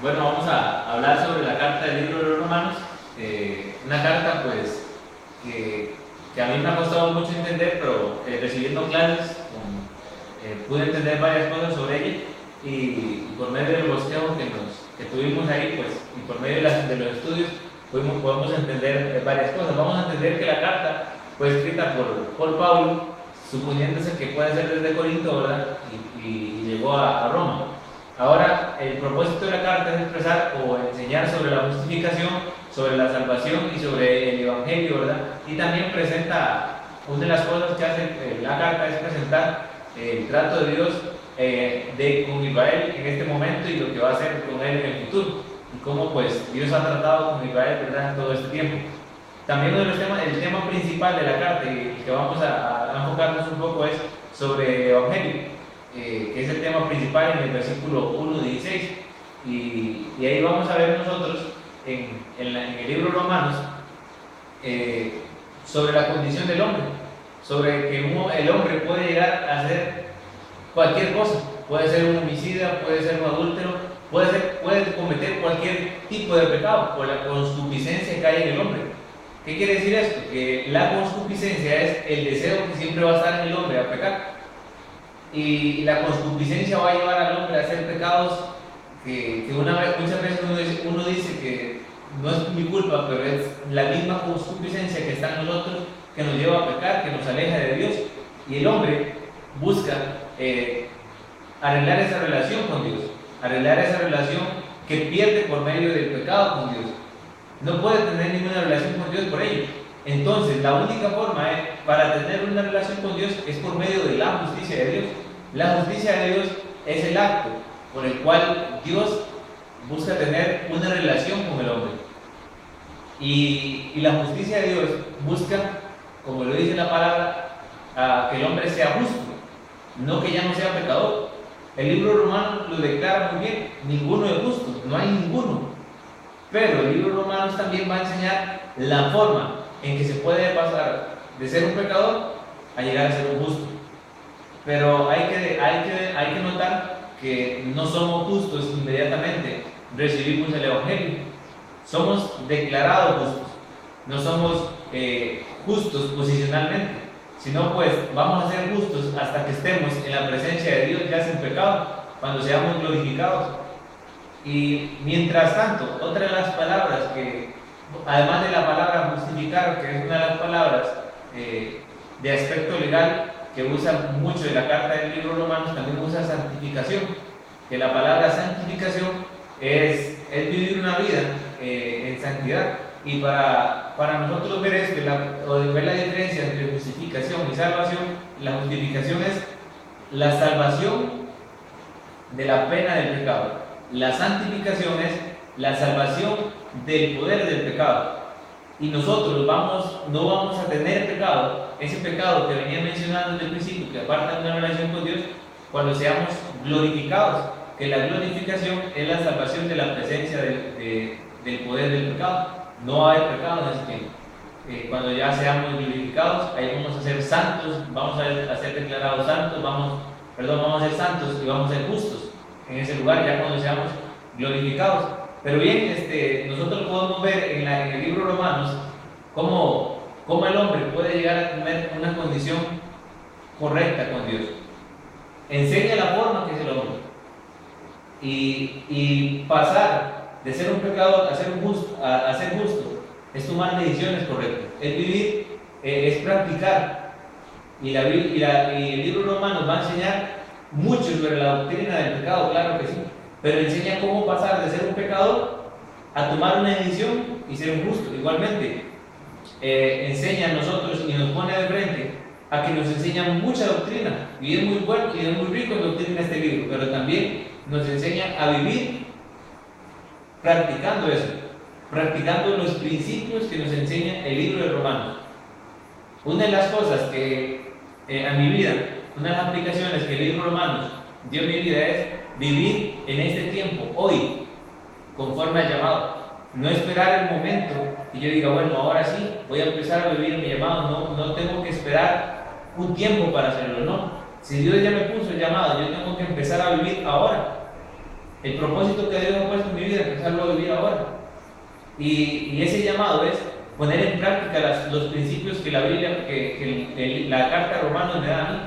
Bueno, vamos a hablar sobre la carta del libro de los Romanos. Una carta, pues, que a mí me ha costado mucho entender, pero recibiendo clases pude entender varias cosas sobre ella y por medio del bosquejo que tuvimos ahí, pues, y por medio de los estudios, podemos entender varias cosas. Vamos a entender que la carta fue escrita por Pablo, suponiéndose que puede ser desde Corinto, ¿verdad? Y llegó a Roma. Ahora, el propósito de la carta es expresar o enseñar sobre la justificación, sobre la salvación y sobre el evangelio, ¿verdad? Y también presenta, una de las cosas que hace la carta es presentar el trato de Dios con Israel en este momento y lo que va a hacer con él en el futuro. Y cómo, pues, Dios ha tratado con Israel, ¿verdad?, en todo este tiempo. También uno de los temas, el tema principal de la carta y el que vamos a enfocarnos un poco es sobre el evangelio. Que es el tema principal en el versículo 1:16. Y ahí vamos a ver nosotros en el libro de Romanos sobre la condición del hombre, sobre que el hombre puede llegar a hacer cualquier cosa, puede ser un homicida, puede ser un adúltero, puede cometer cualquier tipo de pecado por la concupiscencia que hay en el hombre. ¿Qué quiere decir esto? Que la concupiscencia es el deseo que siempre va a estar en el hombre a pecar. Y la concupiscencia va a llevar al hombre a hacer pecados que muchas veces uno dice que no es mi culpa, pero es la misma concupiscencia que está en nosotros que nos lleva a pecar, que nos aleja de Dios. Y el hombre busca arreglar esa relación con Dios, arreglar esa relación que pierde por medio del pecado con Dios. No puede tener ninguna relación con Dios por ello. Entonces, la única forma para tener una relación con Dios es por medio de la justicia de Dios. La justicia de Dios es el acto por el cual Dios busca tener una relación con el hombre. Y la justicia de Dios busca, como lo dice la palabra, que el hombre sea justo, no que ya no sea pecador. El libro romano lo declara muy bien: ninguno es justo, no hay ninguno. Pero el libro romano también va a enseñar la forma en que se puede pasar de ser un pecador a llegar a ser un justo. Pero hay que notar que no somos justos inmediatamente recibimos el evangelio. Somos declarados justos. No somos justos posicionalmente, sino pues vamos a ser justos hasta que estemos en la presencia de Dios ya sin pecado, cuando seamos glorificados. Y mientras tanto, otra de las palabras que, además de la palabra justificar, que es una de las palabras de aspecto legal que usa mucho de la carta del libro Romanos, también usa santificación, que la palabra santificación es vivir una vida en santidad. Y para nosotros ver esto, ver la diferencia entre justificación y salvación, la justificación es la salvación de la pena del pecado. La santificación es la salvación del poder del pecado. Y nosotros no vamos a tener pecado, ese pecado que venía mencionando desde el principio, que aparta de una relación con Dios, cuando seamos glorificados. Que la glorificación es la salvación de la presencia del poder del pecado. No hay pecado en ese tiempo. Cuando ya seamos glorificados, ahí vamos a ser santos, vamos a ser declarados santos, vamos a ser santos y vamos a ser justos en ese lugar, ya cuando seamos glorificados. Pero bien, nosotros podemos ver en el libro Romanos cómo el hombre puede llegar a tener una condición correcta con Dios. Enseña la forma que es el hombre. Y pasar de ser un pecador a ser justo es tomar decisiones correctas, es vivir, es practicar. Y el libro Romanos va a enseñar mucho sobre la doctrina del pecado, claro que sí, pero enseña cómo pasar de ser un pecador a tomar una decisión y ser un justo. Igualmente, enseña a nosotros y nos pone de frente a que nos enseña mucha doctrina, y es muy bueno y es muy rico en doctrina este libro, pero también nos enseña a vivir practicando eso, practicando los principios que nos enseña el libro de Romanos. Una de las cosas que a mi vida, una de las aplicaciones que el libro de Romanos dio a mi vida es vivir en este tiempo, hoy, conforme al llamado. No esperar el momento y yo diga, bueno, ahora sí, voy a empezar a vivir mi llamado. No tengo que esperar un tiempo para hacerlo, no. Si Dios ya me puso el llamado, yo tengo que empezar a vivir ahora. el propósito que Dios ha puesto en mi vida, empezarlo a vivir ahora. Y ese llamado es poner en práctica los principios que la Biblia, que la carta de Romanos me da a mí.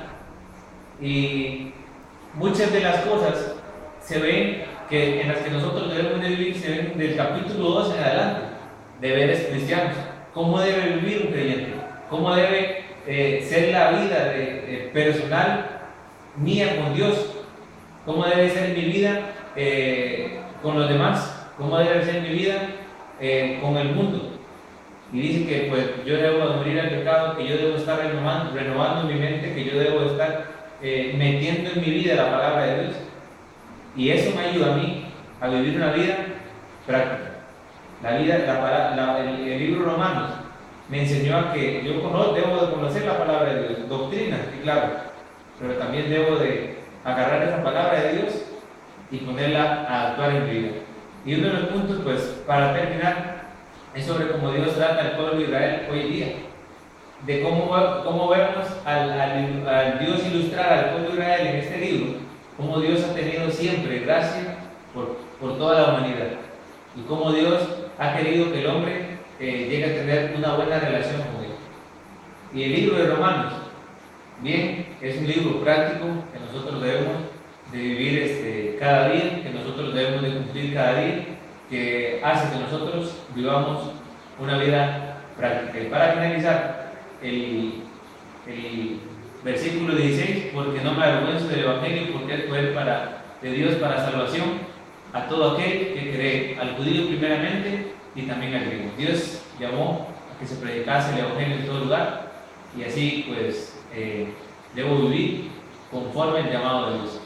Y muchas de las cosas se ven en las que nosotros debemos de vivir, se ven del capítulo 2 en adelante, deberes cristianos. ¿Cómo debe vivir un creyente? ¿Cómo debe ser la vida personal mía con Dios? ¿Cómo debe ser mi vida con los demás? ¿Cómo debe ser mi vida con el mundo? Y dice que pues yo debo morir al pecado, que yo debo estar renovando mi mente, que yo debo estar metiendo en mi vida la palabra de Dios. Y eso me ayuda a mí a vivir una vida práctica. El libro Romanos me enseñó a que yo debo de conocer la palabra de Dios, doctrina, sí, claro, pero también debo de agarrar esa palabra de Dios y ponerla a actuar en mi vida. Y uno de los puntos, pues, para terminar, es sobre cómo Dios trata al pueblo de Israel hoy día, de cómo vemos al Dios ilustrar al pueblo de Israel en este libro, cómo Dios ha tenido siempre gracia por toda la humanidad, y cómo Dios ha querido que el hombre llegue a tener una buena relación con Él. Y el libro de Romanos, bien, es un libro práctico que nosotros debemos de vivir cada día, que nosotros debemos de cumplir cada día, que hace que nosotros vivamos una vida práctica. Y para finalizar, el versículo 16, porque no me avergüenzo del Evangelio, porque es poder de Dios para salvación a todo aquel que cree, al judío primeramente y también al griego. Dios llamó a que se predicase el Evangelio en todo lugar, y así pues debo vivir conforme al llamado de Dios.